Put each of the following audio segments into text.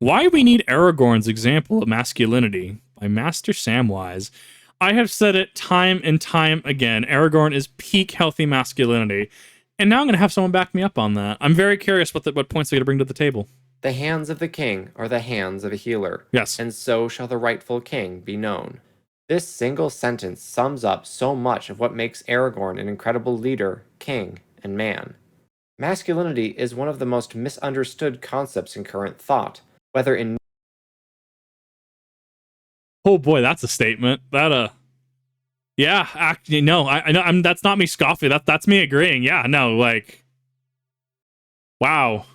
Why we need Aragorn's example of masculinity by Master Samwise. I have said it time and time again. Aragorn is peak healthy masculinity. And now I'm going to have someone back me up on that. I'm very curious what points they're going to bring to the table. The hands of the king are the hands of a healer. Yes. And so shall the rightful king be known. This single sentence sums up so much of what makes Aragorn an incredible leader, king, and man. Masculinity is one of the most misunderstood concepts in current thought, whether in Oh boy, that's a statement. Yeah, actually, no, I know. That's not me scoffing. That's me agreeing. Yeah, no, like, wow.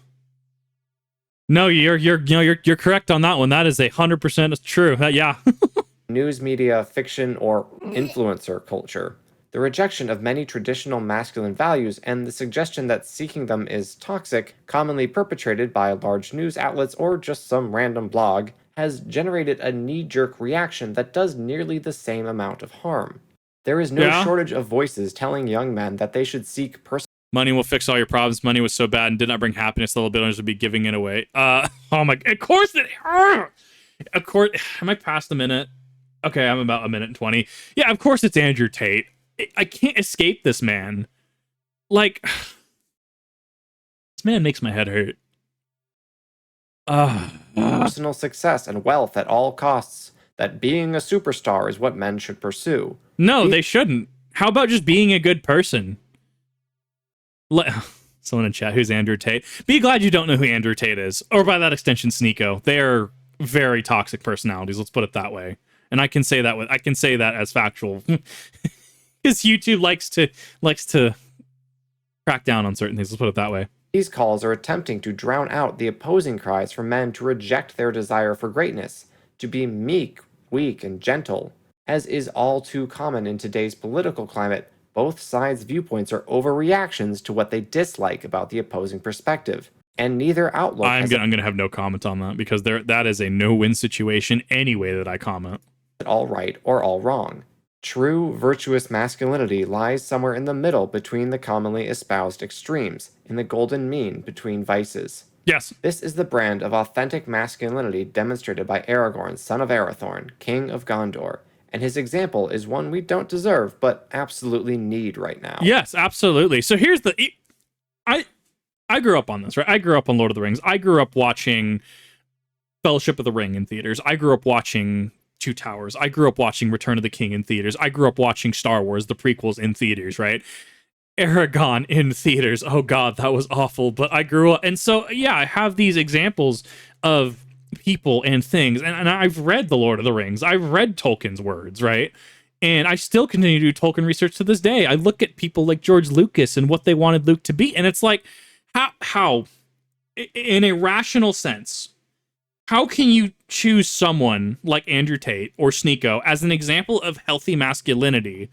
No, you're correct on that one. That is 100% true. Yeah. news media, fiction, or influencer culture. The rejection of many traditional masculine values and the suggestion that seeking them is toxic, commonly perpetrated by large news outlets or just some random blog, has generated a knee-jerk reaction that does nearly the same amount of harm. There is no Yeah. shortage of voices telling young men that they should seek personal. Money will fix all your problems. Money was so bad and did not bring happiness. The little billionaires would be giving it away. Oh my. Of course it. Of course. Am I past a minute? Okay, I'm about a minute and 20. Yeah, of course it's Andrew Tate. I can't escape this man. Like, this man makes my head hurt. Personal success and wealth at all costs, that being a superstar is what men should pursue. No, they shouldn't. How about just being a good person? Someone in chat, who's Andrew Tate? Be glad you don't know who Andrew Tate is. Or by that extension, Sneeko. They are very toxic personalities, let's put it that way. And I can say that as factual. Because YouTube likes to crack down on certain things, let's put it that way. These calls are attempting to drown out the opposing cries for men to reject their desire for greatness, to be meek, weak, and gentle. As is all too common in today's political climate, both sides' viewpoints are overreactions to what they dislike about the opposing perspective, and neither outlook I'm gonna have no comment on that, because that is a no-win situation any way that I comment. All right or all wrong. True, virtuous masculinity lies somewhere in the middle between the commonly espoused extremes, in the golden mean between vices. Yes. This is the brand of authentic masculinity demonstrated by Aragorn, son of Arathorn, king of Gondor, and his example is one we don't deserve, but absolutely need right now. Yes, absolutely. So here's I grew up on this, right? I grew up on Lord of the Rings. I grew up watching Fellowship of the Ring in theaters. I grew up watching Two Towers. I grew up watching Return of the King in theaters. I grew up watching Star Wars, the prequels, in theaters, right? Aragon in theaters. Oh God, that was awful. But I grew up, and so yeah, I have these examples of people and things, and I've read the Lord of the Rings. I've read Tolkien's words, right? And I still continue to do Tolkien research to this day. I look at people like George Lucas and what they wanted Luke to be, and it's like, how in a rational sense, how can you choose someone like Andrew Tate or Sneeko as an example of healthy masculinity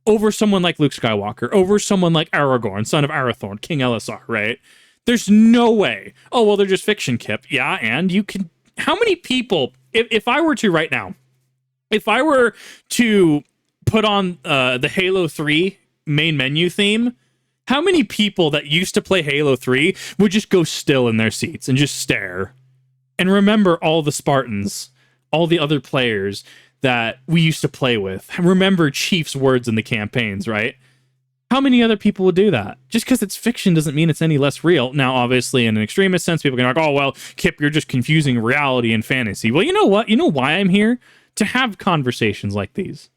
over someone like Luke Skywalker, over someone like Aragorn, son of Arathorn, King Elisar, right? There's no way. Oh, well, they're just fiction, Kip. Yeah, and you can... How many people, if I were to right now, if I were to put on the Halo 3 main menu theme, how many people that used to play Halo 3 would just go still in their seats and just stare and remember all the Spartans, all the other players that we used to play with? Remember Chief's words in the campaigns, right? How many other people would do that? Just because it's fiction doesn't mean it's any less real. Now, obviously, in an extremist sense, people are going to be like, oh, well, Kip, you're just confusing reality and fantasy. Well, you know what? You know why I'm here? To have conversations like these.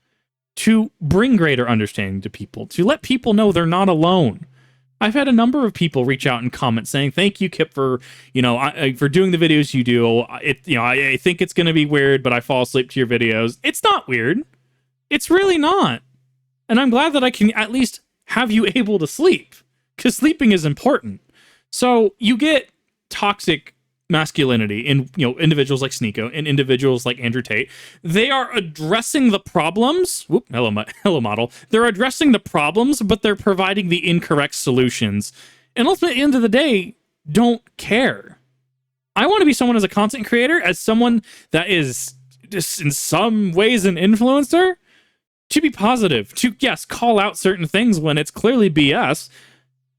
To bring greater understanding to people. To let people know they're not alone. I've had a number of people reach out and comment saying, "Thank you, Kip, for for doing the videos you do. I think it's going to be weird, but I fall asleep to your videos." It's not weird. It's really not, and I'm glad that I can at least have you able to sleep, because sleeping is important. So you get toxic masculinity in individuals like Sneeko and individuals like Andrew Tate. They are addressing the problems. Whoop, hello model. They're addressing the problems, but they're providing the incorrect solutions. And ultimately, at the end of the day, don't care. I want to be someone as a content creator, as someone that is just in some ways an influencer, to be positive, to, yes, call out certain things when it's clearly BS,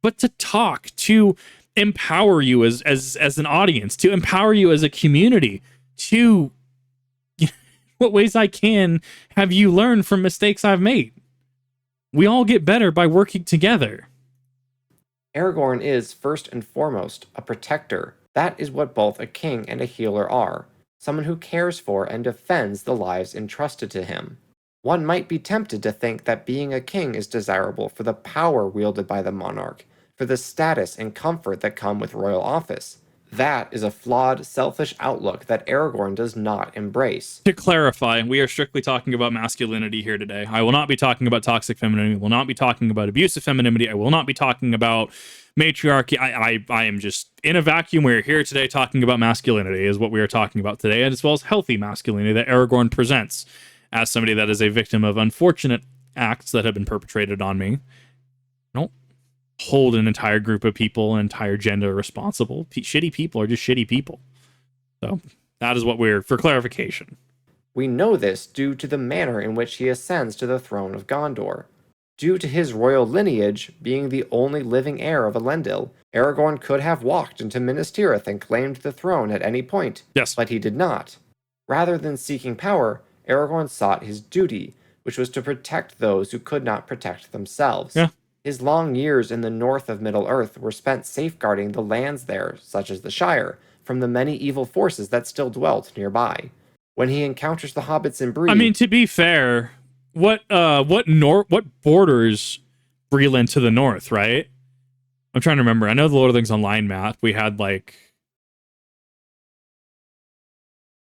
but to talk, to empower you as an audience, to empower you as a community, to what ways I can have you learn from mistakes I've made. We all get better by working together. Aragorn is, first and foremost, a protector. That is what both a king and a healer are. Someone who cares for and defends the lives entrusted to him. One might be tempted to think that being a king is desirable for the power wielded by the monarch, for the status and comfort that come with royal office. That is a flawed, selfish outlook that Aragorn does not embrace. To clarify, we are strictly talking about masculinity here today. I will not be talking about toxic femininity. I will not be talking about abusive femininity. I will not be talking about matriarchy. I am just in a vacuum. We're here today talking about masculinity is what we are talking about today, and as well as healthy masculinity that Aragorn presents as somebody that is a victim of unfortunate acts that have been perpetrated on me. Don't hold an entire group of people, an entire gender responsible. Shitty people are just shitty people. So that is what we're, for clarification. We know this due to the manner in which he ascends to the throne of Gondor. Due to his royal lineage being the only living heir of Elendil, Aragorn could have walked into Minas Tirith and claimed the throne at any point. Yes. But he did not. Rather than seeking power, Aragorn sought his duty, which was to protect those who could not protect themselves. Yeah. His long years in the north of Middle-earth were spent safeguarding the lands there, such as the Shire, from the many evil forces that still dwelt nearby. When he encounters the hobbits in Bree... I mean, to be fair, what borders Breland to the north, right? I'm trying to remember. I know the Lord of the Rings Online map, we had, like,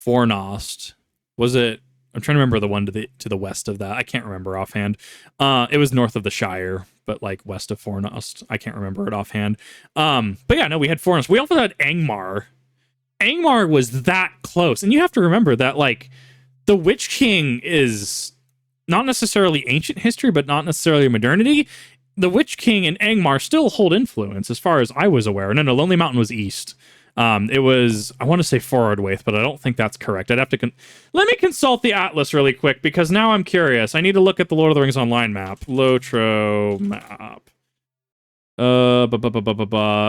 Fornost. Was it... I'm trying to remember the one to the west of that. I can't remember offhand. It was north of the Shire, but like west of Fornost. I can't remember it offhand. But yeah, no, we had Fornost. We also had Angmar. Angmar was that close. And you have to remember that, like, the Witch King is not necessarily ancient history, but not necessarily modernity. The Witch King and Angmar still hold influence, as far as I was aware. No, Lonely Mountain was east. It was, I want to say Forwardwaith, but I don't think that's correct. I'd have to let me consult the atlas really quick, because now I'm curious. I need to look at the Lord of the Rings Online map. Lotro map.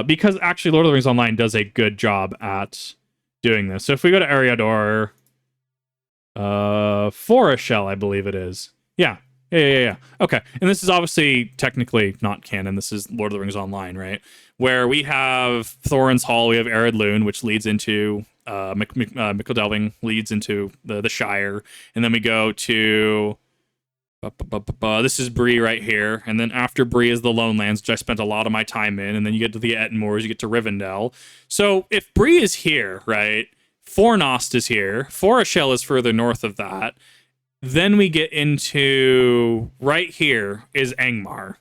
Because actually Lord of the Rings Online does a good job at doing this. So if we go to Eriador, Foreshell, I believe it is. Yeah. Okay. And this is obviously technically not canon. This is Lord of the Rings Online, right? Where we have Thorin's Hall, we have Ered Lune, which leads into Delving, leads into the Shire, and then we go to this is Bree right here, and then after Bree is the Lone Lands, which I spent a lot of my time in, and then you get to the Etten Moors, you get to Rivendell. So if Bree is here, right, Fornost is here, Foreshell is further north of that, then we get into right here is Angmar.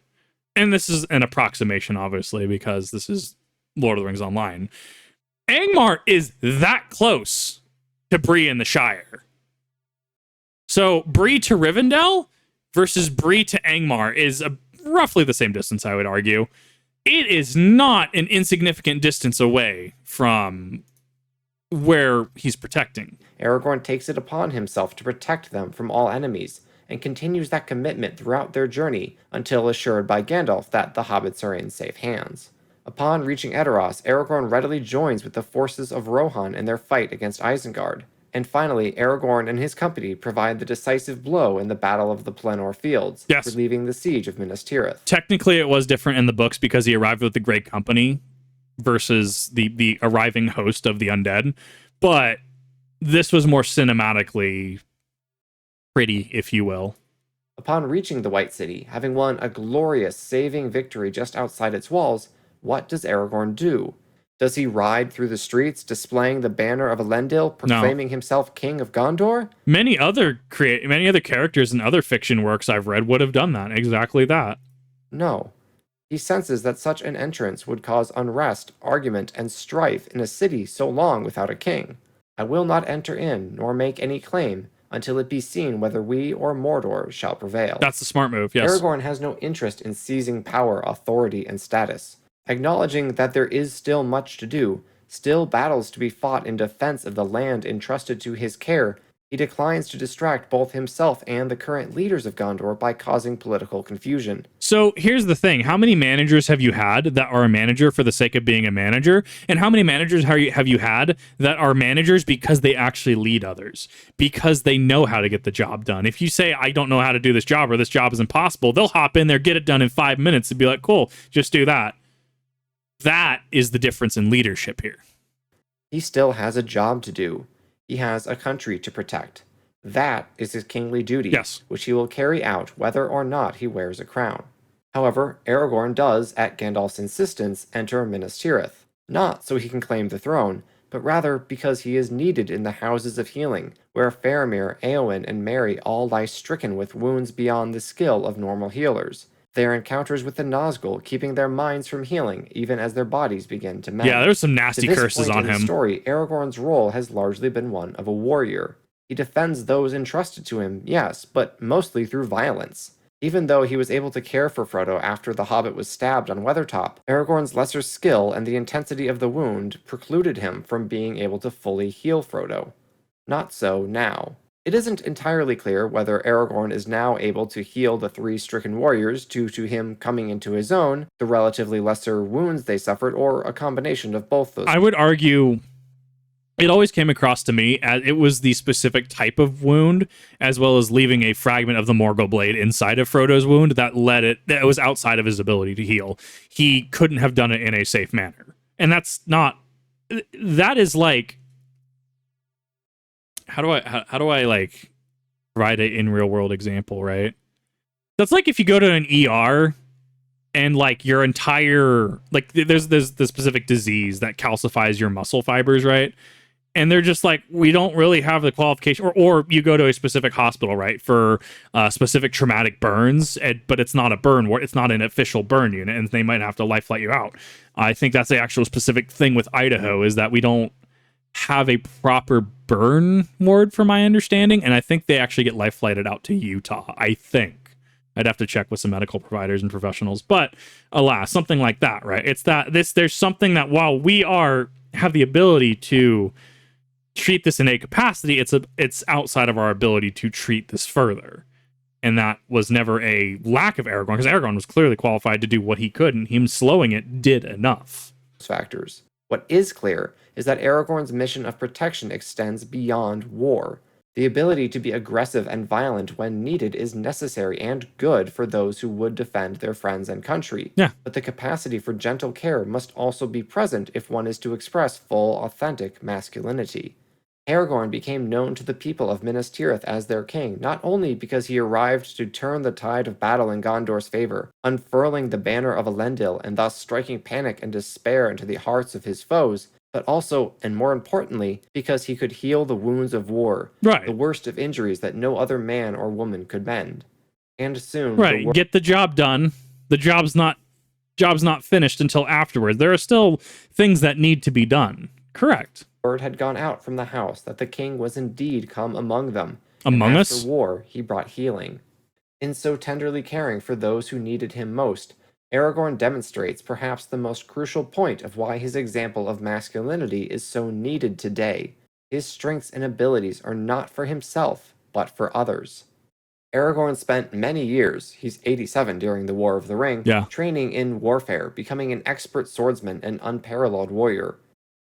And this is an approximation, obviously, because this is Lord of the Rings Online. Angmar is that close to Bree in the Shire. So Bree to Rivendell versus Bree to Angmar is roughly the same distance, I would argue. It is not an insignificant distance away from where he's protecting. Aragorn takes it upon himself to protect them from all enemies, and continues that commitment throughout their journey until assured by Gandalf that the hobbits are in safe hands. Upon reaching Edoras, Aragorn readily joins with the forces of Rohan in their fight against Isengard. And finally, Aragorn and his company provide the decisive blow in the Battle of the Pelennor Fields, yes, relieving the siege of Minas Tirith. Technically, it was different in the books because he arrived with the Great Company versus the arriving host of the undead, but this was more cinematically pretty, if you will. Upon reaching the White City, having won a glorious saving victory just outside its walls, what does Aragorn do? Does he ride through the streets, displaying the banner of Elendil, proclaiming himself King of Gondor? Many other characters in other fiction works I've read would have done that, exactly that. No. He senses that such an entrance would cause unrest, argument, and strife in a city so long without a king. I will not enter in, nor make any claim, until it be seen whether we or Mordor shall prevail. That's the smart move, yes. Aragorn has no interest in seizing power, authority, and status. Acknowledging that there is still much to do, still battles to be fought in defense of the land entrusted to his care, He declines to distract both himself and the current leaders of Gondor by causing political confusion. So here's the thing. How many managers have you had that are a manager for the sake of being a manager? And how many managers have you had that are managers because they actually lead others? Because they know how to get the job done. If you say, I don't know how to do this job or this job is impossible, they'll hop in there, get it done in 5 minutes and be like, cool, just do that. That is the difference in leadership here. He still has a job to do. He has a country to protect. That is his kingly duty, Yes. which he will carry out whether or not he wears a crown. However, Aragorn does, at Gandalf's insistence, enter Minas Tirith, not so he can claim the throne, but rather because he is needed in the Houses of Healing, where Faramir, Éowyn, and Merry all lie stricken with wounds beyond the skill of normal healers. Their encounters with the Nazgul keeping their minds from healing even as their bodies begin to mend. Yeah, there's some nasty curses on in the him. story, Aragorn's role has largely been one of a warrior. He defends those entrusted to him, yes, but mostly through violence. Even though he was able to care for Frodo after the Hobbit was stabbed on Weathertop, Aragorn's lesser skill and the intensity of the wound precluded him from being able to fully heal Frodo. Not so now. It isn't entirely clear whether Aragorn is now able to heal the 3 stricken warriors due to him coming into his own, the relatively lesser wounds they suffered, or a combination of both those. I would argue it always came across to me as it was the specific type of wound, as well as leaving a fragment of the Morgul blade inside of Frodo's wound that was outside of his ability to heal. He couldn't have done it in a safe manner. And that is like, how do I like provide it in real world example, right? That's like if you go to an ER and like your entire, like there's the specific disease that calcifies your muscle fibers, right? And they're just like, we don't really have the qualification, or you go to a specific hospital, right, for specific traumatic burns, but it's not a burn, it's not an official burn unit, and they might have to life flight you out. I think that's the actual specific thing with Idaho, is that we don't have a proper burn ward, from my understanding, and I think they actually get life flighted out to Utah. I think I'd have to check with some medical providers and professionals, but alas, something like that, right? It's that there's something that while we have the ability to treat this in a capacity, it's outside of our ability to treat this further. And that was never a lack of Aragorn, because Aragorn was clearly qualified to do what he could, and him slowing it did enough. Factors. What is clear is that Aragorn's mission of protection extends beyond war. The ability to be aggressive and violent when needed is necessary and good for those who would defend their friends and country. Yeah. But the capacity for gentle care must also be present if one is to express full, authentic masculinity. Aragorn became known to the people of Minas Tirith as their king, not only because he arrived to turn the tide of battle in Gondor's favor, unfurling the banner of Elendil and thus striking panic and despair into the hearts of his foes, but also, and more importantly, because he could heal the wounds of war, right, the worst of injuries that no other man or woman could mend. And soon, right, get the job done. The job's not finished until afterwards. There are still things that need to be done. Correct. Word had gone out from the house that the king was indeed come among them. Among us? After war, he brought healing. In so tenderly caring for those who needed him most, Aragorn demonstrates perhaps the most crucial point of why his example of masculinity is so needed today. His strengths and abilities are not for himself, but for others. Aragorn spent many years, he's 87 during the War of the Ring, training in warfare, becoming an expert swordsman and unparalleled warrior.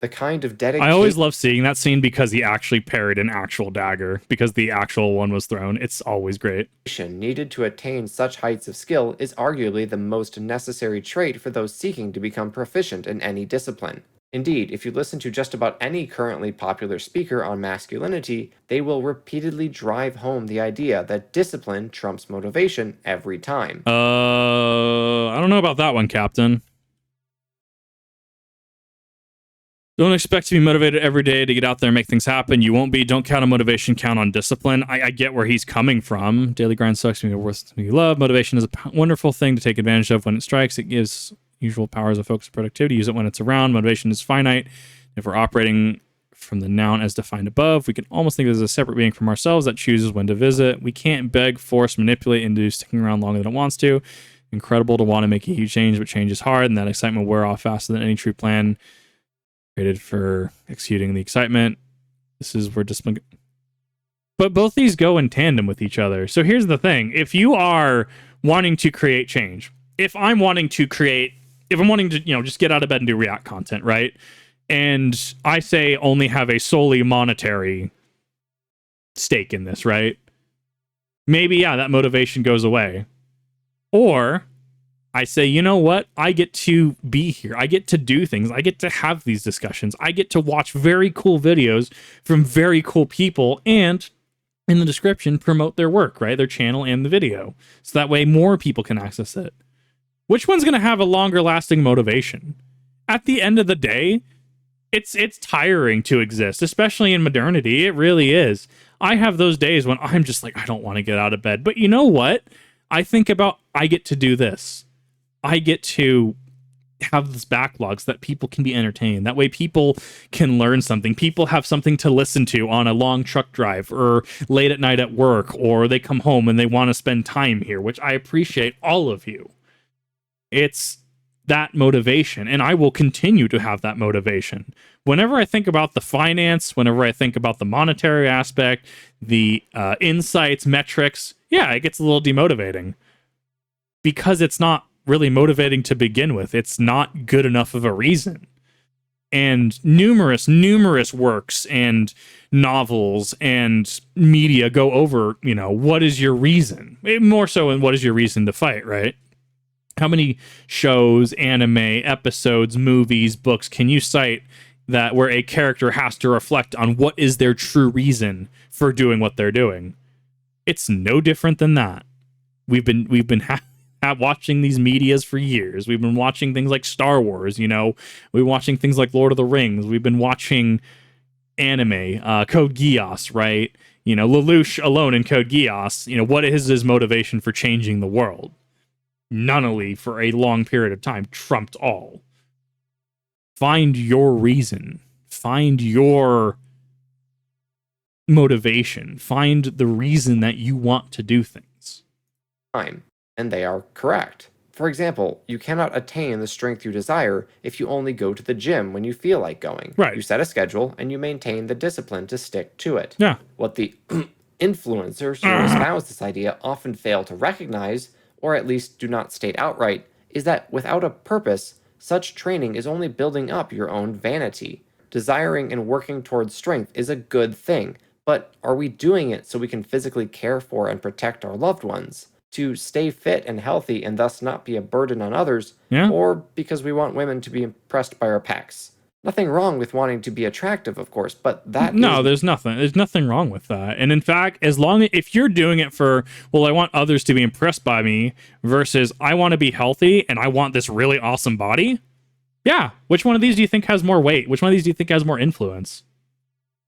The kind of dedication... I always love seeing that scene because he actually parried an actual dagger, because the actual one was thrown. It's always great. Needed to attain such heights of skill is arguably the most necessary trait for those seeking to become proficient in any discipline. Indeed, if you listen to just about any currently popular speaker on masculinity, they will repeatedly drive home the idea that discipline trumps motivation every time. I don't know about that one, Captain. Don't expect to be motivated every day to get out there and make things happen. You won't be. Don't count on motivation, count on discipline. I get where he's coming from. Daily grind sucks. You're worth something you love. Motivation is a wonderful thing to take advantage of when it strikes. It gives usual powers of focus and productivity. Use it when it's around. Motivation is finite. If we're operating from the noun as defined above, we can almost think of it as a separate being from ourselves that chooses when to visit. We can't beg, force, manipulate into sticking around longer than it wants to. Incredible to want to make a huge change, but change is hard, and that excitement will wear off faster than any true plan created for executing the excitement. This is where discipline... But both these go in tandem with each other. So here's the thing. If you are wanting to create change, if I'm wanting to, just get out of bed and do React content, right? And I say only have a solely monetary stake in this, right? Maybe, yeah, that motivation goes away. Or I say, you know what? I get to be here. I get to do things. I get to have these discussions. I get to watch very cool videos from very cool people, and in the description, promote their work, right? Their channel and the video. So that way more people can access it. Which one's going to have a longer lasting motivation? At the end of the day, it's tiring to exist, especially in modernity. It really is. I have those days when I'm just like, I don't want to get out of bed. But you know what? I think about, I get to do this. I get to have this backlog so that people can be entertained. That way people can learn something. People have something to listen to on a long truck drive or late at night at work, or they come home and they want to spend time here, which I appreciate all of you. It's that motivation, and I will continue to have that motivation. Whenever I think about the finance, whenever I think about the monetary aspect, the insights, metrics, yeah, it gets a little demotivating because it's not really motivating to begin with. It's not good enough of a reason. And numerous works and novels and media go over, what is your reason? More so in what is your reason to fight, right? How many shows, anime, episodes, movies, books can you cite that where a character has to reflect on what is their true reason for doing what they're doing? It's no different than that. We've been watching these medias for years. We've been watching things like Star Wars, we've been watching things like Lord of the Rings. We've been watching anime, Code Geass, right? Lelouch alone in Code Geass, what is his motivation for changing the world? Nunnally, for a long period of time, trumped all. Find your reason. Find your motivation. Find the reason that you want to do things. Time. And they are correct. For example, you cannot attain the strength you desire if you only go to the gym when you feel like going. Right. You set a schedule and you maintain the discipline to stick to it. Yeah. What the influencers who espouse this idea often fail to recognize, or at least do not state outright, is that without a purpose, such training is only building up your own vanity. Desiring and working towards strength is a good thing, but are we doing it so we can physically care for and protect our loved ones? To stay fit and healthy and thus not be a burden on others, or because we want women to be impressed by our pecs? Nothing wrong with wanting to be attractive, of course, but there's nothing wrong with that. And in fact, if you're doing it for, well, I want others to be impressed by me versus I want to be healthy and I want this really awesome body, yeah, which one of these do you think has more weight? Which one of these do you think has more influence?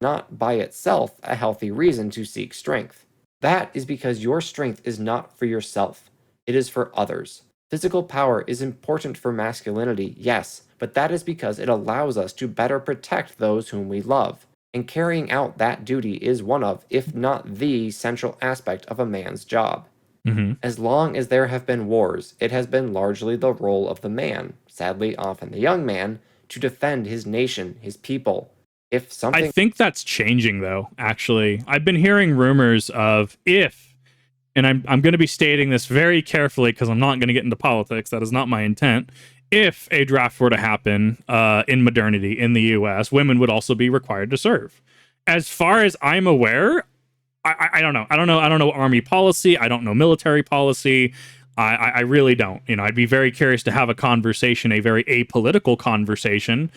Not by itself a healthy reason to seek strength. That is because your strength is not for yourself. It is for others. Physical power is important for masculinity, yes, but that is because it allows us to better protect those whom we love. And carrying out that duty is one of, if not the, central aspect of a man's job. Mm-hmm. As long as there have been wars, it has been largely the role of the man, sadly often the young man, to defend his nation, his people. I think that's changing, though, actually. I've been hearing rumors of and I'm going to be stating this very carefully because I'm not going to get into politics. That is not my intent. If a draft were to happen in modernity in the U.S., women would also be required to serve. As far as I'm aware, I don't know. I don't know army policy. I don't know military policy. I really don't. I'd be very curious to have a conversation, a very apolitical conversation.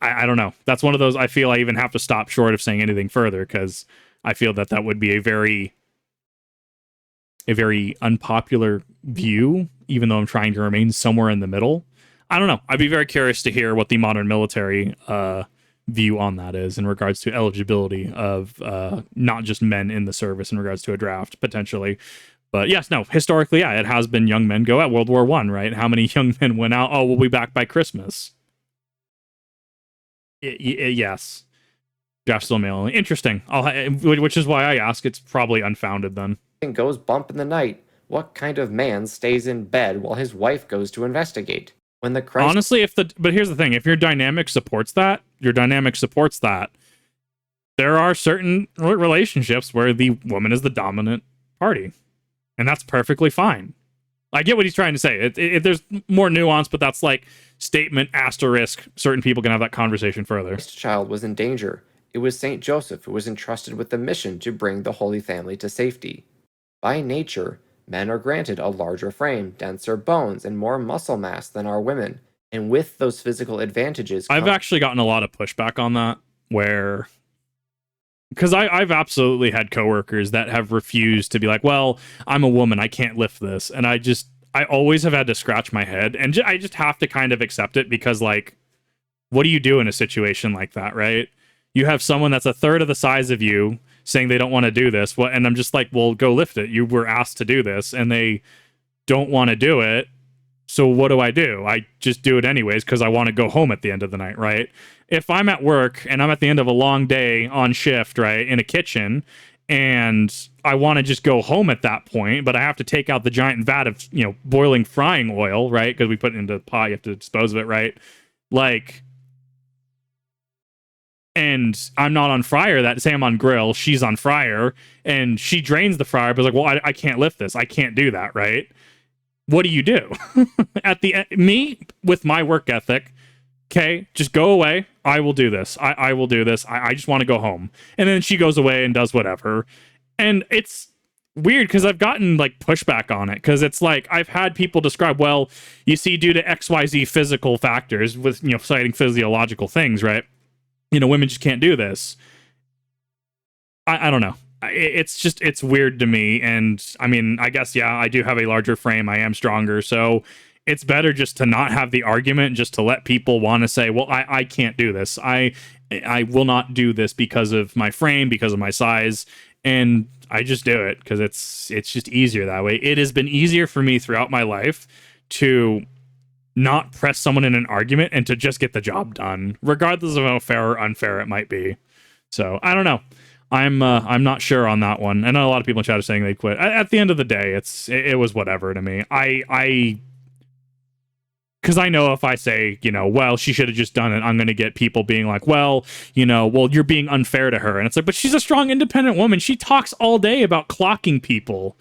I don't know. That's one of those I feel I even have to stop short of saying anything further because I feel that would be a very unpopular view, even though I'm trying to remain somewhere in the middle. I don't know. I'd be very curious to hear what the modern military view on that is in regards to eligibility of not just men in the service in regards to a draft, potentially. But yes, no, historically, yeah, it has been young men go at World War I, right? How many young men went out? Oh, we'll be back by Christmas. Yes. Josh still mailing. Interesting. Which is why I ask. It's probably unfounded then. Goes bump in the night. What kind of man stays in bed while his wife goes to investigate? When the crisis... Honestly, but here's the thing. If your dynamic supports that, there are certain relationships where the woman is the dominant party, and that's perfectly fine. I get what he's trying to say. There's more nuance, but that's like statement asterisk. Certain people can have that conversation further. This child was in danger. It was Saint Joseph who was entrusted with the mission to bring the Holy Family to safety. By nature, men are granted a larger frame, denser bones, and more muscle mass than are women. And with those physical advantages, I've actually gotten a lot of pushback on that, where because I've absolutely had coworkers that have refused to be like, well, I'm a woman, I can't lift this, and I always have had to scratch my head, and I just have to kind of accept it, because like, what do you do in a situation like that, right? You have someone that's a third of the size of you saying they don't want to do this, and I'm just like, well, go lift it. You were asked to do this, and they don't want to do it. So what do? I just do it anyways because I want to go home at the end of the night, right? If I'm at work and I'm at the end of a long day on shift, right, in a kitchen, and I want to just go home at that point, but I have to take out the giant vat of, boiling frying oil, right? Because we put it into the pot, you have to dispose of it, right? Like, and I'm not on fryer that say I'm on grill, she's on fryer, and she drains the fryer, but like, well, I can't lift this. I can't do that, right? What do you do? At the end, me with my work ethic, okay, just go away. I will do this. I will do this. I just want to go home. And then she goes away and does whatever. And it's weird because I've gotten like pushback on it, because it's like I've had people describe, well, you see, due to XYZ physical factors, with citing physiological things, right? Women just can't do this. I don't know. It's weird to me. And I mean, I guess, yeah, I do have a larger frame. I am stronger. So it's better just to not have the argument, just to let people want to say, well, I can't do this. I will not do this because of my frame, because of my size. And I just do it because it's just easier that way. It has been easier for me throughout my life to not press someone in an argument and to just get the job done, regardless of how fair or unfair it might be. So I don't know. I'm not sure on that one. I know a lot of people in chat are saying they quit. At the end of the day, it was whatever to me. Because I know if I say, well, she should have just done it, I'm going to get people being like, well, you're being unfair to her. And it's like, but she's a strong, independent woman. She talks all day about clocking people.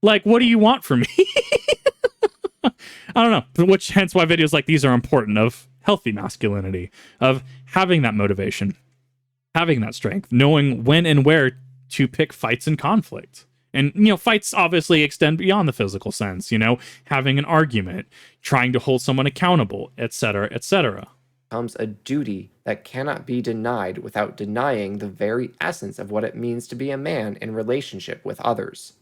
Like, what do you want from me? I don't know. Which, hence why videos like these are important, of healthy masculinity, of having that motivation, having that strength, knowing when and where to pick fights and conflict. And, fights obviously extend beyond the physical sense, having an argument, trying to hold someone accountable, etc., etc. Becomes a duty that cannot be denied without denying the very essence of what it means to be a man in relationship with others.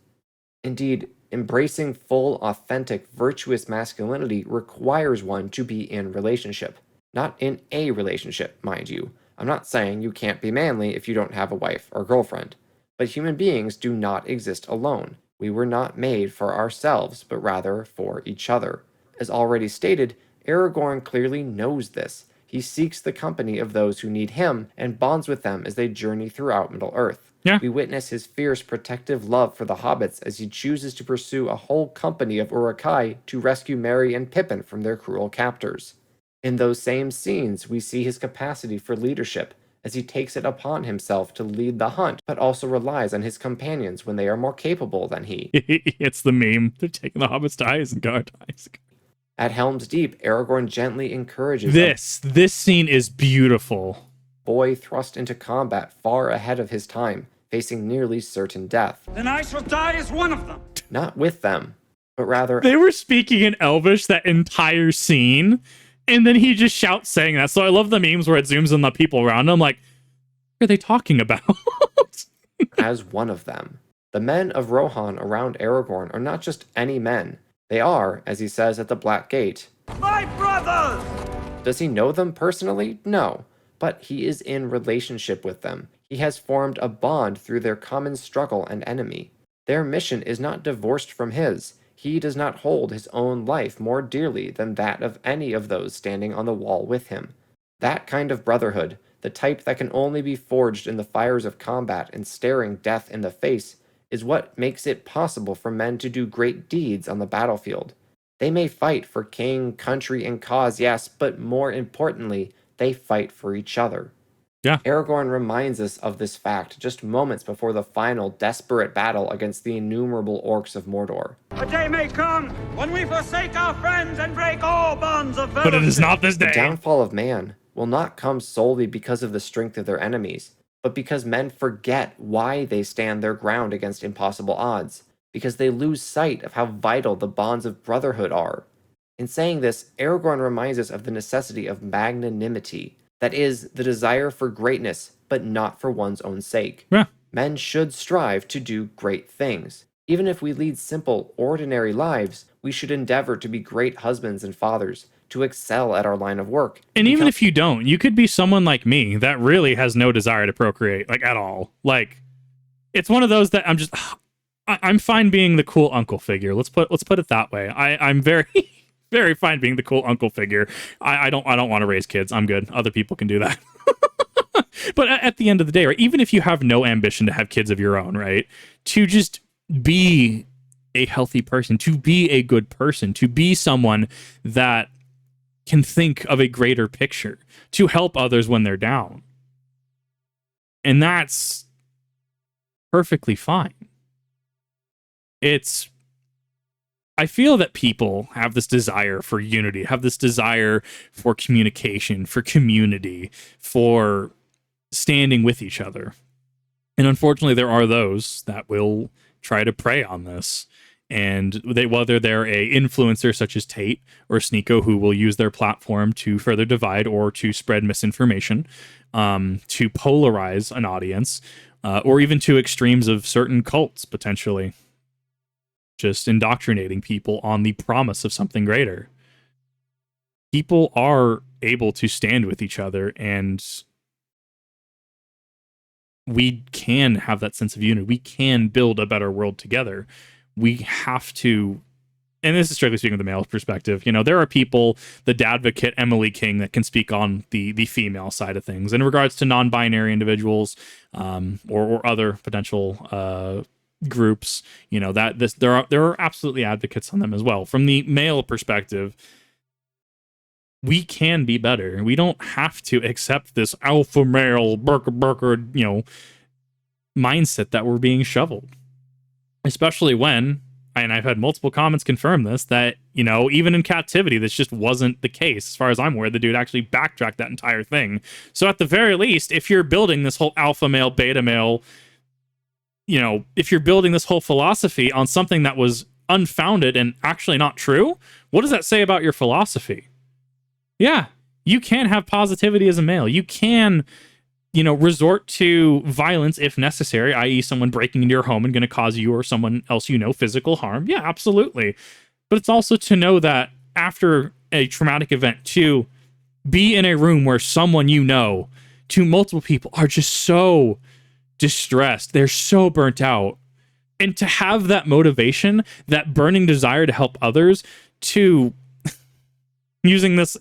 Indeed, embracing full, authentic, virtuous masculinity requires one to be in relationship. Not in a relationship, mind you. I'm not saying you can't be manly if you don't have a wife or girlfriend. But human beings do not exist alone. We were not made for ourselves, but rather for each other. As already stated, Aragorn clearly knows this. He seeks the company of those who need him and bonds with them as they journey throughout Middle-earth. Yeah. We witness his fierce protective love for the hobbits as he chooses to pursue a whole company of Uruk-hai to rescue Merry and Pippin from their cruel captors. In those same scenes, we see his capacity for leadership, as he takes it upon himself to lead the hunt, but also relies on his companions when they are more capable than he. It's the meme. They're taking the hobbits to Isengard. At Helm's Deep, Aragorn gently encourages This scene is beautiful. Boy thrust into combat far ahead of his time, facing nearly certain death. Then I shall die as one of them. Not with them, but rather... They were speaking in Elvish that entire scene, and then he just shouts saying that. So I love the memes where it zooms in the people around him, like, what are they talking about? as one of them. The men of Rohan around Aragorn are not just any men. They are, as he says at the Black Gate, My brothers! Does he know them personally? No. But he is in relationship with them. He has formed a bond through their common struggle and enemy. Their mission is not divorced from his. He does not hold his own life more dearly than that of any of those standing on the wall with him. That kind of brotherhood, the type that can only be forged in the fires of combat and staring death in the face, is what makes it possible for men to do great deeds on the battlefield. They may fight for king, country, and cause, yes, but more importantly, they fight for each other. Yeah. Aragorn reminds us of this fact just moments before the final desperate battle against the innumerable orcs of Mordor. A day may come when we forsake our friends and break all bonds of But it is fellowship. not this The day. downfall of man will not come solely because of the strength of their enemies, but because men forget why they stand their ground against impossible odds, because they lose sight of how vital the bonds of brotherhood are. In saying this, Aragorn reminds us of the necessity of magnanimity, that is, the desire for greatness, but not for one's own sake. Yeah. Men should strive to do great things. Even if we lead simple, ordinary lives, we should endeavor to be great husbands and fathers, to excel at our line of work. And even if you don't, you could be someone like me that really has no desire to procreate, like at all. Like, it's one of those that I'm fine being the cool uncle figure. Let's put it that way. I'm very very fine being the cool uncle figure. I don't want to raise kids. I'm good. Other people can do that. But at the end of the day, right, even if you have no ambition to have kids of your own, right, to just be a healthy person, to be a good person, to be someone that can think of a greater picture, to help others when they're down. And that's perfectly fine. I feel that people have this desire for unity, have this desire for communication, for community, for standing with each other. And unfortunately, there are those that will try to prey on this. And whether they're a influencer such as Tate or Sneeko, who will use their platform to further divide or to spread misinformation, to polarize an audience, or even to extremes of certain cults, potentially. Just indoctrinating people on the promise of something greater. People are able to stand with each other, and we can have that sense of unity. We can build a better world together. We have to, and this is strictly speaking of the male perspective, there are people, the dadvocate Emily King, that can speak on the female side of things in regards to non-binary individuals, or other potential groups, there are absolutely advocates on them as well. From the male perspective, we can be better. We don't have to accept this alpha male burger, mindset that we're being shoveled. Especially when, and I've had multiple comments confirm this, that, even in captivity, this just wasn't the case. As far as I'm aware, the dude actually backtracked that entire thing. So at the very least, if you're building this whole alpha male, beta male, if you're building this whole philosophy on something that was unfounded and actually not true, what does that say about your philosophy? Yeah, you can have positivity as a male. You can, resort to violence if necessary, i.e. someone breaking into your home and going to cause you or someone else physical harm. Yeah, absolutely. But it's also to know that after a traumatic event, to be in a room where someone to multiple people are just so distressed, they're so burnt out, and to have that motivation, that burning desire to help others, to using this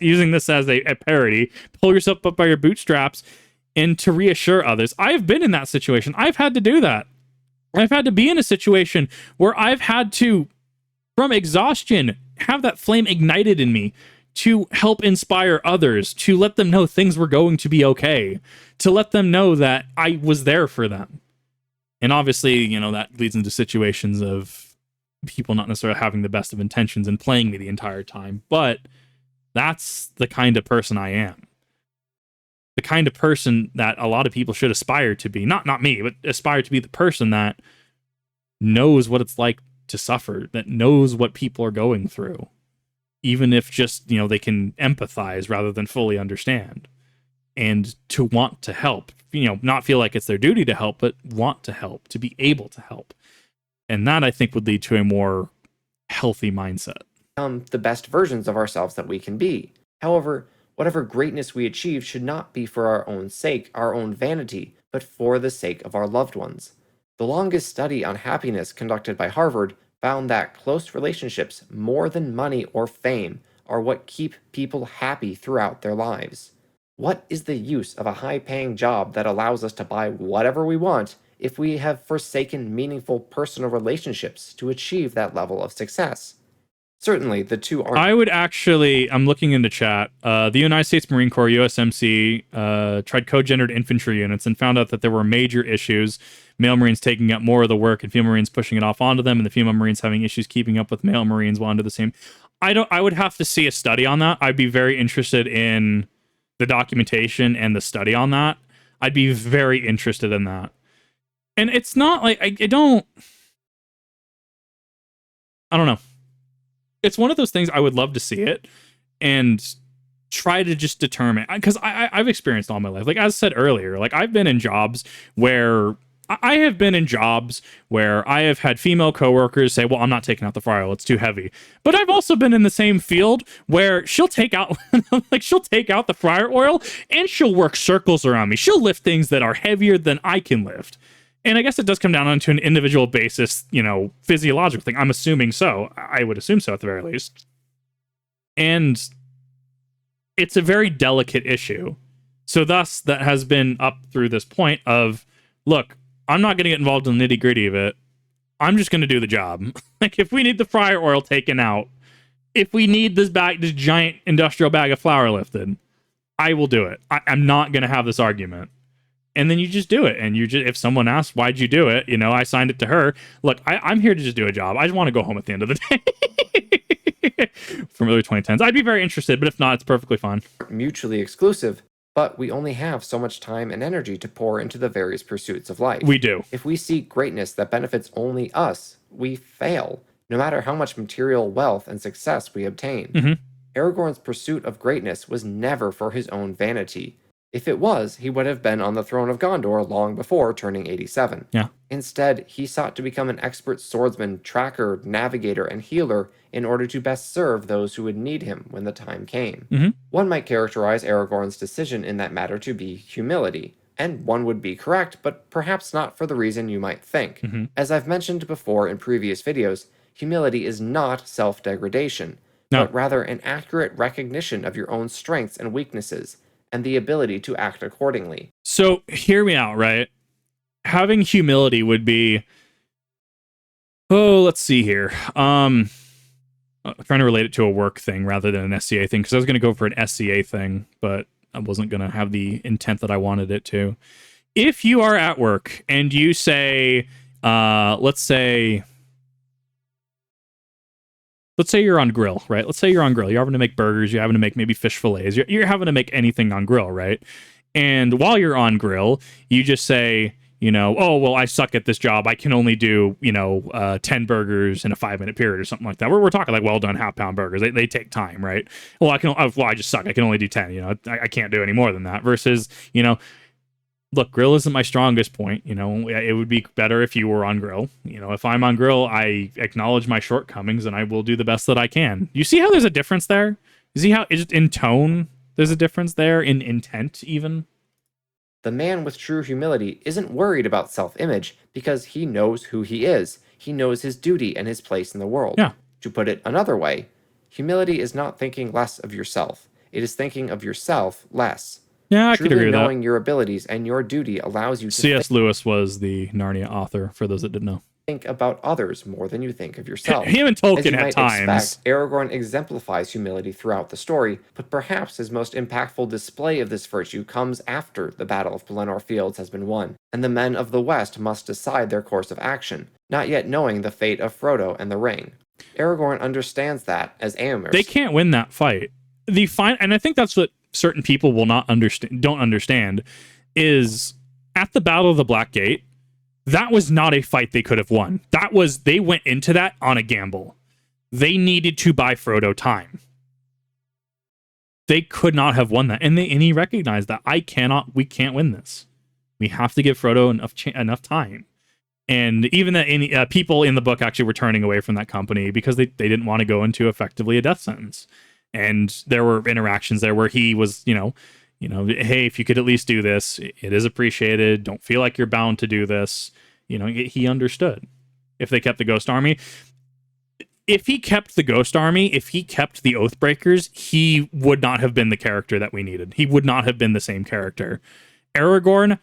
as a parody, pull yourself up by your bootstraps and to reassure others. I've been in that situation. I've had to do that. I've had to be in a situation where I've had to, from exhaustion, have that flame ignited in me to help inspire others, to let them know things were going to be okay, to let them know that I was there for them. And obviously, that leads into situations of people not necessarily having the best of intentions and playing me the entire time. But that's the kind of person I am. The kind of person that a lot of people should aspire to be. Not me, but aspire to be the person that knows what it's like to suffer, that knows what people are going through. Even if just, they can empathize rather than fully understand. And to want to help, not feel like it's their duty to help, but want to help, to be able to help. And that, I think, would lead to a more healthy mindset. The best versions of ourselves that we can be. However, whatever greatness we achieve should not be for our own sake, our own vanity, but for the sake of our loved ones. The longest study on happiness conducted by Harvard found that close relationships, more than money or fame, are what keep people happy throughout their lives. What is the use of a high-paying job that allows us to buy whatever we want if we have forsaken meaningful personal relationships to achieve that level of success? Certainly, the two aren't. I would actually, I'm looking into chat. The United States Marine Corps, USMC, tried co-gendered infantry units and found out that there were major issues. Male Marines taking up more of the work and female Marines pushing it off onto them, and the female Marines having issues keeping up with male Marines while under the same. I would have to see a study on that. I'd be very interested in the documentation and the study on that. I'd be very interested in that. And it's not like I don't know. It's one of those things I would love to see it and try to just determine, because I've experienced all my life. Like, as I said earlier, like I've been in jobs where I have had female coworkers say, well, I'm not taking out the fryer oil, it's too heavy. But I've also been in the same field where she'll take out she'll take out the fryer oil and she'll work circles around me. She'll lift things that are heavier than I can lift. And I guess it does come down onto an individual basis, physiological thing. I'm assuming so. I would assume so at the very least. And it's a very delicate issue. So thus, that has been up through this point of, look, I'm not going to get involved in the nitty gritty of it. I'm just going to do the job. Like, if we need the fryer oil taken out, if we need this giant industrial bag of flour lifted, I will do it. I'm not going to have this argument. And then you just do it. And if someone asks, why'd you do it? I signed it to her. Look, I'm here to just do a job. I just want to go home at the end of the day. From early 2010s. I'd be very interested, but if not, it's perfectly fine. Mutually exclusive, but we only have so much time and energy to pour into the various pursuits of life. We do. If we seek greatness that benefits only us, we fail, no matter how much material wealth and success we obtain. Mm-hmm. Aragorn's pursuit of greatness was never for his own vanity. If it was, he would have been on the throne of Gondor long before turning 87. Yeah. Instead, he sought to become an expert swordsman, tracker, navigator, and healer in order to best serve those who would need him when the time came. Mm-hmm. One might characterize Aragorn's decision in that matter to be humility, and one would be correct, but perhaps not for the reason you might think. Mm-hmm. As I've mentioned before in previous videos, humility is not self-degradation, No. but rather an accurate recognition of your own strengths and weaknesses, and the ability to act accordingly. So hear me out, right? Having humility would be, let's see here. I'm trying to relate it to a work thing rather than an SCA thing, because I was going to go for an SCA thing, but I wasn't going to have the intent that I wanted it to. If you are at work and you say, let's say you're on grill, right? Let's say you're on grill. You're having to make burgers. You're having to make maybe fish fillets. You're having to make anything on grill, right? And while you're on grill, you just say, oh, well, I suck at this job. I can only do, 10 burgers in a 5-minute period or something like that. We're talking like well-done half-pound burgers. They take time, right? Well, I just suck. I can only do 10. I can't do any more than that. Versus, look, grill isn't my strongest point. It would be better if you were on grill. If I'm on grill, I acknowledge my shortcomings and I will do the best that I can. You see how there's a difference there? You see how in tone there's a difference there, in intent even? The man with true humility isn't worried about self-image because he knows who he is. He knows his duty and his place in the world. Yeah. To put it another way, humility is not thinking less of yourself. It is thinking of yourself less. Yeah, I Truly could agree with that. knowing your abilities and your duty allows you to C.S. Lewis was the Narnia author, for those that didn't know. think about others more than you think of yourself. Him and As you Tolkien at might times. expect, Aragorn exemplifies humility throughout the story, but perhaps his most impactful display of this virtue comes after the Battle of Pelennor Fields has been won, and the men of the West must decide their course of action, not yet knowing the fate of Frodo and the ring. Aragorn understands that as Éomer's. They can't win that fight. And I think that's what certain people don't understand, is at the Battle of the Black Gate, that was not a fight they could have won. They went into that on a gamble. They needed to buy Frodo time. They could not have won that. And he recognized that we can't win this. We have to give Frodo enough time. And even that people in the book actually were turning away from that company because they didn't want to go into effectively a death sentence. And there were interactions there where he was, hey, if you could at least do this, it is appreciated. Don't feel like you're bound to do this. He understood. If they kept the Ghost Army, if he kept the Oathbreakers, he would not have been the character that we needed. He would not have been the same character. Aragorn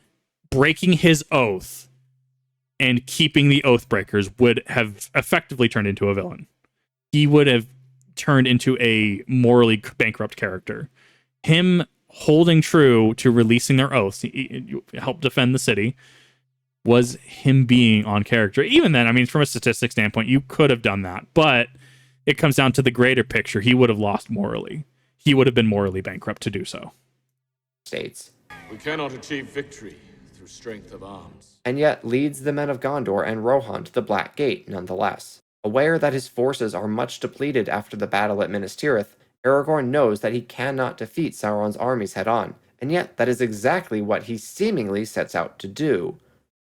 breaking his oath and keeping the Oathbreakers would have effectively turned into a villain. He would have turned into a morally bankrupt character. Him holding true to releasing their oaths, he helped defend the city, was him being on character. Even then, I mean, from a statistic standpoint, you could have done that, but it comes down to the greater picture. He would have lost morally. He would have been morally bankrupt to do so. States. We cannot achieve victory through strength of arms. And yet leads the men of Gondor and Rohan to the Black Gate nonetheless. Aware that his forces are much depleted after the battle at Minas Tirith, Aragorn knows that he cannot defeat Sauron's armies head-on, and yet that is exactly what he seemingly sets out to do.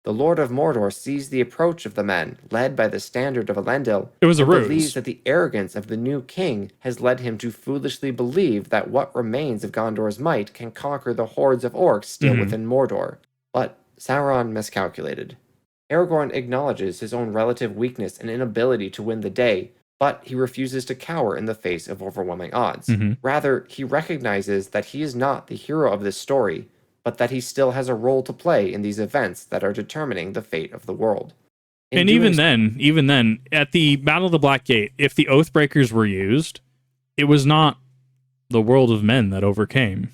The Lord of Mordor sees the approach of the men, led by the standard of Elendil, It was a and ruse. believes that the arrogance of the new king has led him to foolishly believe that what remains of Gondor's might can conquer the hordes of orcs still within Mordor. But Sauron miscalculated. Aragorn acknowledges his own relative weakness and inability to win the day, but he refuses to cower in the face of overwhelming odds. Rather, he recognizes that he is not the hero of this story, but that he still has a role to play in these events that are determining the fate of the world. And even then, at the Battle of the Black Gate, if the Oathbreakers were used, it was not the world of men that overcame.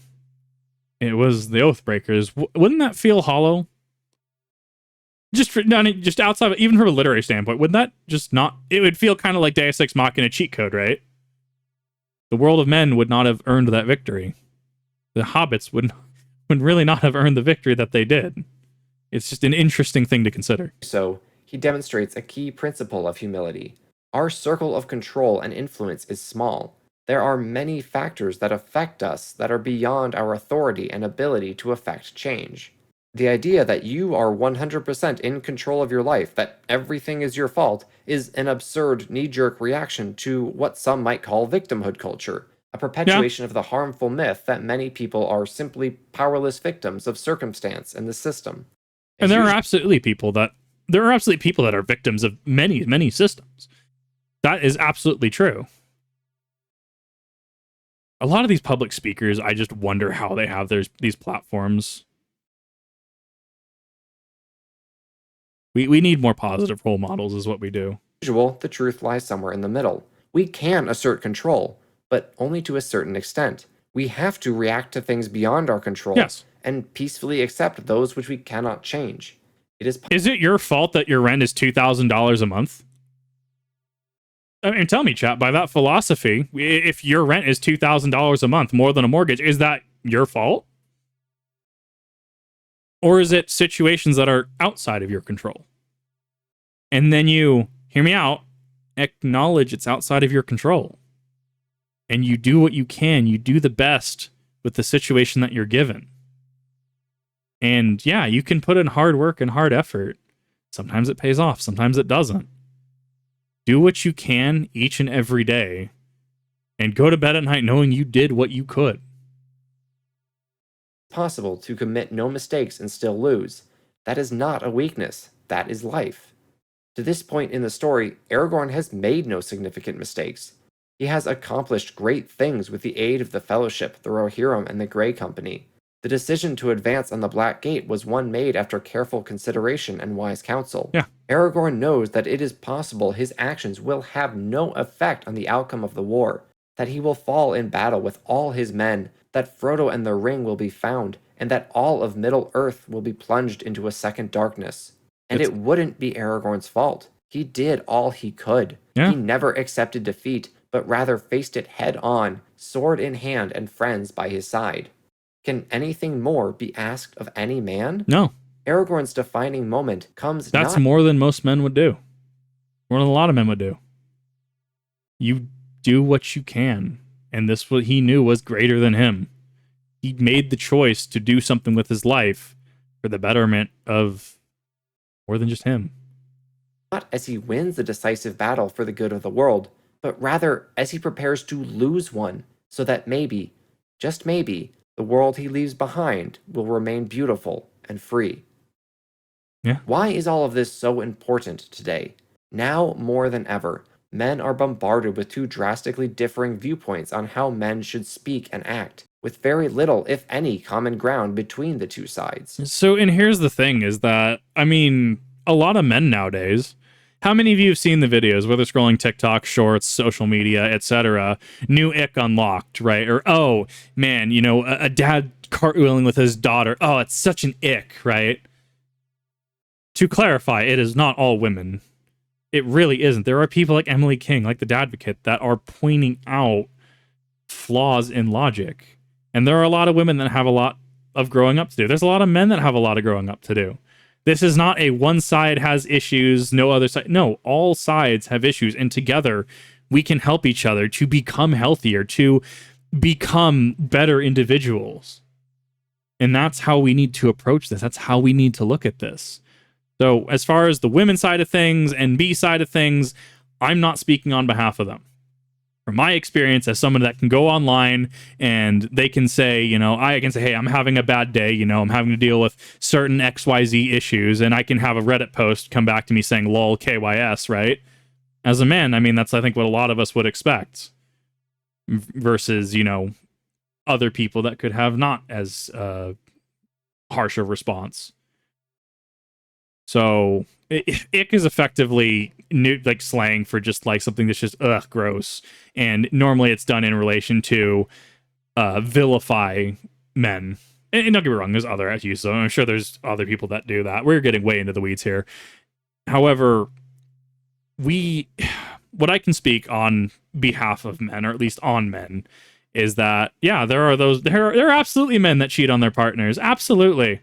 It was the Oathbreakers. Wouldn't that feel hollow? Just outside of, even from a literary standpoint, would that just not... It would feel kind of like Deus Ex Machina cheat code, right? The world of men would not have earned that victory. The hobbits would really not have earned the victory that they did. It's just an interesting thing to consider. So, he demonstrates a key principle of humility. Our circle of control and influence is small. There are many factors that affect us that are beyond our authority and ability to affect change. The idea that you are 100% in control of your life, that everything is your fault, is an absurd knee-jerk reaction to what some might call victimhood culture. A perpetuation of the harmful myth that many people are simply powerless victims of circumstance and the system. And there are absolutely people that are victims of many, many systems. That is absolutely true. A lot of these public speakers, I just wonder how they have these platforms. We need more positive role models is what we do. As usual, the truth lies somewhere in the middle. We can assert control, but only to a certain extent. We have to react to things beyond our control, yes, and peacefully accept those which we cannot change. Is it your fault that your rent is $2,000 a month? I mean, tell me, chat, by that philosophy, if your rent is $2,000 a month, more than a mortgage, is that your fault? Or is it situations that are outside of your control? And then you, hear me out, acknowledge it's outside of your control. And you do what you can. You do the best with the situation that you're given. And yeah, you can put in hard work and hard effort. Sometimes it pays off. Sometimes it doesn't. Do what you can each and every day. And go to bed at night knowing you did what you could. Possible to commit no mistakes and still lose. That is not a weakness. That is life. To this point in the story, Aragorn has made no significant mistakes. He has accomplished great things with the aid of the Fellowship, the Rohirrim, and the Grey Company. The decision to advance on the Black Gate was one made after careful consideration and wise counsel. Yeah. Aragorn knows that it is possible his actions will have no effect on the outcome of the war, that he will fall in battle with all his men, that Frodo and the Ring will be found, and that all of Middle-earth will be plunged into a second darkness. And it wouldn't be Aragorn's fault. He did all he could. Yeah. He never accepted defeat, but rather faced it head-on, sword in hand and friends by his side. Can anything more be asked of any man? No. Aragorn's defining moment comes That's more than most men would do. More than a lot of men would do. You do what you can. And this, what he knew, was greater than him. He made the choice to do something with his life for the betterment of more than just him. Not as he wins the decisive battle for the good of the world, but rather as he prepares to lose one, so that maybe, just maybe, the world he leaves behind will remain beautiful and free. Yeah. Why is all of this so important today? Now more than ever, men are bombarded with two drastically differing viewpoints on how men should speak and act, with very little, if any, common ground between the two sides. So, and here's the thing is that, I mean, a lot of men nowadays, How many of you have seen the videos, whether scrolling TikTok, shorts, social media, etc.? New ick unlocked, right? Or, oh, man, you know, a dad cartwheeling with his daughter. Oh, it's such an ick, right? To clarify, it is not all women. It really isn't. There are people like Emily King, like the Dadvocate, that are pointing out flaws in logic. And there are a lot of women that have a lot of growing up to do. There's a lot of men that have a lot of growing up to do. This is not a one side has issues, no other side. No, all sides have issues. And together, we can help each other to become healthier, to become better individuals. And that's how we need to approach this. That's how we need to look at this. So as far as the women side of things and B side of things, I'm not speaking on behalf of them. From my experience as someone that can go online and they can say, you know, I can say, hey, I'm having a bad day, you know, I'm having to deal with certain XYZ issues, and I can have a Reddit post come back to me saying lol KYS, right? As a man, I mean, that's, I think, what a lot of us would expect versus, you know, other people that could have not as harsh a response. So ick is effectively new, like slang for just like something that's just gross, and normally it's done in relation to vilify men. And don't get me wrong, there's other uses. So I'm sure there's other people that do that. We're getting way into the weeds here. However, what I can speak on behalf of men, or at least on men, is that yeah, there are absolutely men that cheat on their partners. Absolutely.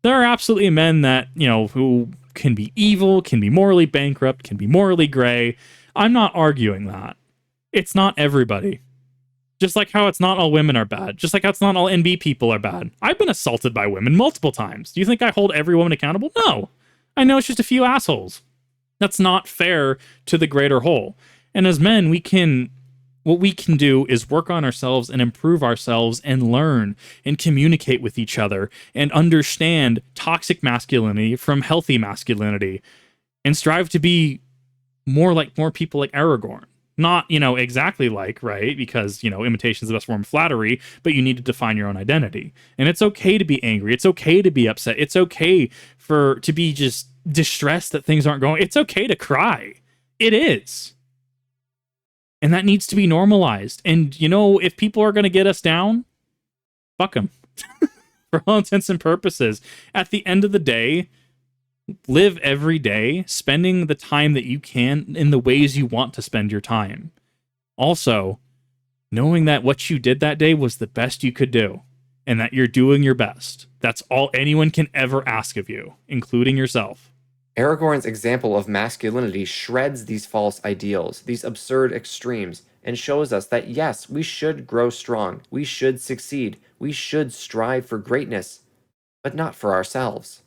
There are absolutely men that, you know, who can be evil, can be morally bankrupt, can be morally gray. I'm not arguing that. It's not everybody. Just like how it's not all women are bad. Just like how it's not all NB people are bad. I've been assaulted by women multiple times. Do you think I hold every woman accountable? No. I know it's just a few assholes. That's not fair to the greater whole. And as men, what we can do is work on ourselves and improve ourselves and learn and communicate with each other and understand toxic masculinity from healthy masculinity and strive to be more people like Aragorn. Not, you know, exactly like, right? Because, you know, imitation is the best form of flattery, but you need to define your own identity. And it's okay to be angry. It's okay to be upset. It's okay to be just distressed that things aren't going. It's okay to cry. It is. And that needs to be normalized. And, you know, if people are going to get us down, fuck them. For all intents and purposes. At the end of the day, live every day, spending the time that you can in the ways you want to spend your time. Also, knowing that what you did that day was the best you could do, and that you're doing your best. That's all anyone can ever ask of you, including yourself. Aragorn's example of masculinity shreds these false ideals, these absurd extremes, and shows us that yes, we should grow strong, we should succeed, we should strive for greatness, but not for ourselves.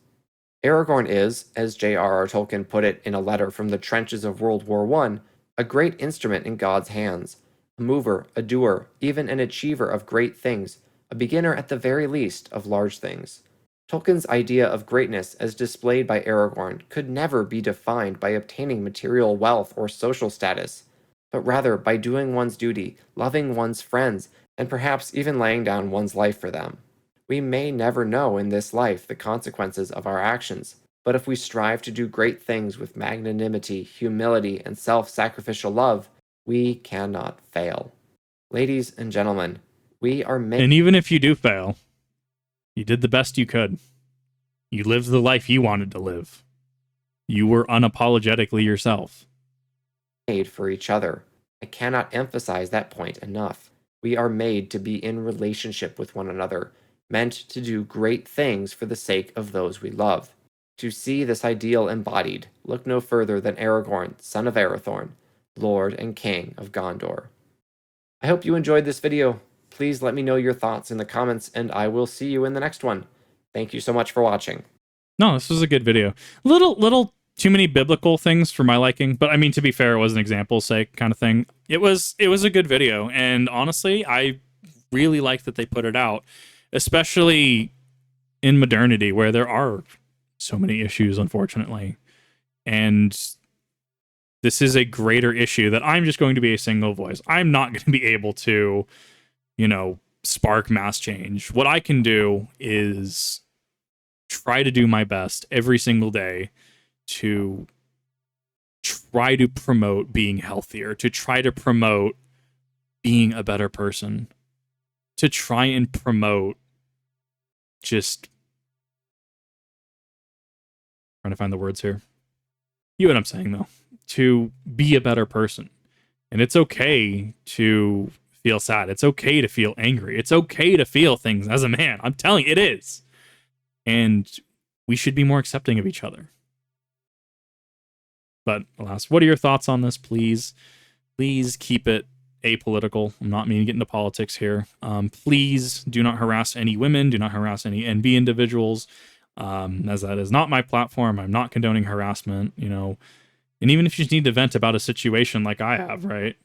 Aragorn is, as J.R.R. Tolkien put it in a letter from the trenches of World War I, a great instrument in God's hands, a mover, a doer, even an achiever of great things, a beginner at the very least of large things. Tolkien's idea of greatness as displayed by Aragorn could never be defined by obtaining material wealth or social status, but rather by doing one's duty, loving one's friends, and perhaps even laying down one's life for them. We may never know in this life the consequences of our actions, but if we strive to do great things with magnanimity, humility, and self-sacrificial love, we cannot fail. Ladies and gentlemen, we are made... And even if you do fail, you did the best you could. You lived the life you wanted to live. You were unapologetically yourself. Made for each other. I cannot emphasize that point enough. We are made to be in relationship with one another, meant to do great things for the sake of those we love. To see this ideal embodied, look no further than Aragorn, son of Arathorn, Lord and King of Gondor. I hope you enjoyed this video. Please let me know your thoughts in the comments, and I will see you in the next one. Thank you so much for watching. No, this was a good video. Little too many biblical things for my liking, but I mean, to be fair, it was an example sake kind of thing. It was a good video, and honestly, I really like that they put it out, especially in modernity, where there are so many issues, unfortunately. And this is a greater issue that I'm just going to be a single voice. I'm not going to be able to, you know, spark mass change. What I can do is try to do my best every single day to try to promote being healthier, to try to promote being a better person, to try and promote just trying to find the words here. You know what I'm saying, though. To be a better person. And it's okay to feel sad. It's okay to feel angry. It's okay to feel things as a man. I'm telling you, it is. And we should be more accepting of each other. But alas, what are your thoughts on this? Please keep it apolitical. I'm not meaning to get into politics here. Please do not harass any women. Do not harass any NB individuals. As that is not my platform. I'm not condoning harassment, you know. And even if you just need to vent about a situation like I have, right,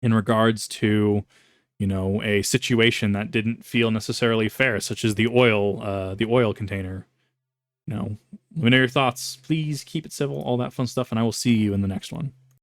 in regards to, you know, a situation that didn't feel necessarily fair, such as the oil container, you know, let me know your thoughts. Please keep it civil, all that fun stuff, and I will see you in the next one.